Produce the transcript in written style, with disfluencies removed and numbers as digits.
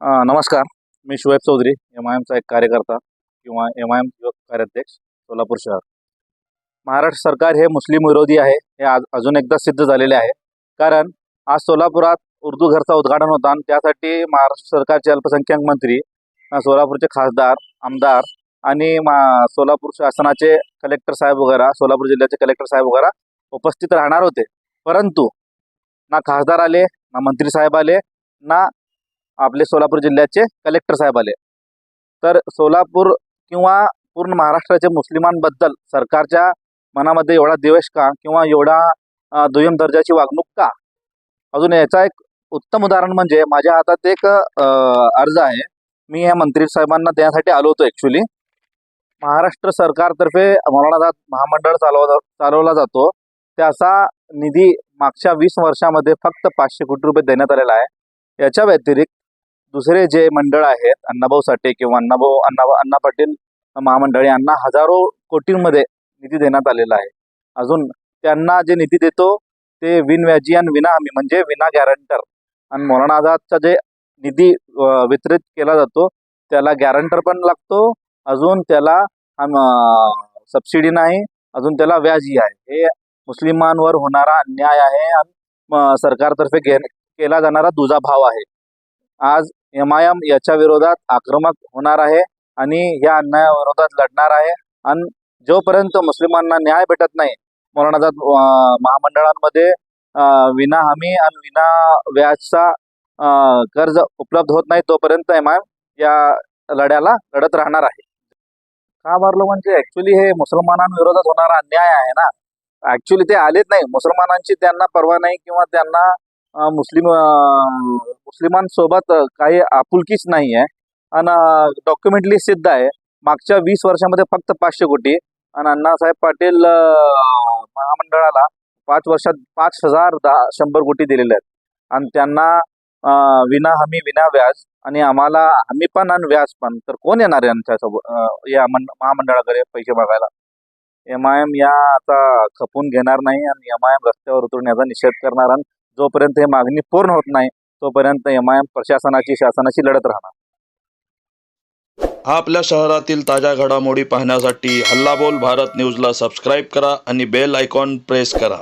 नमस्कार. मी शुएब चौधरी, एमआयएमचा एक कार्यकर्ता किंवा एमआयएम युवक कार्याध्यक्ष, सोलापूर शहर. महाराष्ट्र सरकार हे मुस्लिम विरोधी आहे, हे आज अजून एकदा सिद्ध झालेले आहे. कारण आज सोलापुरात उर्दू घरचा उद्घाटन होता आणि त्यासाठी महाराष्ट्र सरकारचे अल्पसंख्याक मंत्री, सोलापूरचे खासदार, आमदार आणि सोलापूर शासनाचे कलेक्टर साहेब वगैरे, सोलापूर जिल्ह्याचे कलेक्टर साहेब वगैरे उपस्थित राहणार होते. परंतु ना खासदार आले, ना मंत्री साहेब आले, ना आपले सोलापूर जिल्ह्याचे कलेक्टर साहेब आले. तर सोलापूर किंवा पूर्ण महाराष्ट्राच्या मुस्लिमांबद्दल सरकारच्या मनामध्ये एवढा द्वेष का, किंवा एवढा दुय्यम दर्जाची वागणूक का? अजून याचा एक उत्तम उदाहरण म्हणजे माझ्या हातात एक अर्ज आहे. मी या मंत्री साहेबांना देण्यासाठी आलो होतो. ॲक्च्युली महाराष्ट्र सरकारतर्फे मौलाना महामंडळ चालवला जातो. त्याचा निधी मागच्या 20 वर्षामध्ये फक्त 500 कोटी रुपये देण्यात आलेला आहे. याच्या व्यतिरिक्त दुसरे जे मंडळ आहेत, अण्णाभाऊ साठे किंवा अण्णा पाटील महामंडळ यांना हजारो कोटींमध्ये निधी देण्यात आलेला आहे. अजून त्यांना जे निधी देतो ते विनव्याजी आणि विना हमी म्हणजे विना गॅरंटर, आणि मौलाना आझादचा जे निधी वितरित केला जातो त्याला गॅरंटर पण लागतो, अजून त्याला सबसिडी नाही, अजून त्याला व्याजही आहे. हे मुस्लिमांवर होणारा अन्याय आहे आणि सरकारतर्फे केला जाणारा दुजाभाव आहे. आज एमआयएम याच्या विरोधात आक्रमक होणार आहे आणि या अन्यायाविरोधात लढणार आहे. आणि जोपर्यंत मुस्लिमांना न्याय भेटत नाही, मौलाना आझाद महामंडळांमध्ये विना हमी आणि विना व्याजचा कर्ज उपलब्ध होत नाही, तोपर्यंत एमआयएम या लढ्याला लढत राहणार आहे. का मारलं म्हणजे ॲक्च्युली हे मुसलमानांविरोधात होणारा अन्याय आहे ना. ॲक्च्युली ते आलेच नाही, मुसलमानांची त्यांना पर्वा नाही किंवा त्यांना मुस्लिमांसोबत काही आपुलकीच नाही आहे. आणि डॉक्युमेंटली सिद्ध आहे, मागच्या 20 वर्षामध्ये फक्त 500 कोटी आणि अण्णासाहेब पाटील महामंडळाला 5 वर्षात 5,100 कोटी दिलेले आहेत. आणि त्यांना विना हमी विना व्याज, आणि आम्हाला हमी पण आणि व्याज पण. तर कोण येणार आहे यांच्यासोबत या महामंडळाकडे पैसे मागायला? एमआयएम याचा खपून घेणार नाही आणि एमआयएम रस्त्यावर उतरून याचा निषेध करणार. आणि जोपर्यंत ही मागणी पूर्ण होत नाही तोपर्यंत एमआयएम शासनाची लढत राहणार. आपल्या शहरातील ताज्या घडामोडी पाहण्यासाठी हल्ला बोल भारत न्यूजला सबस्क्राईब करा आणि बेल आयकॉन प्रेस करा.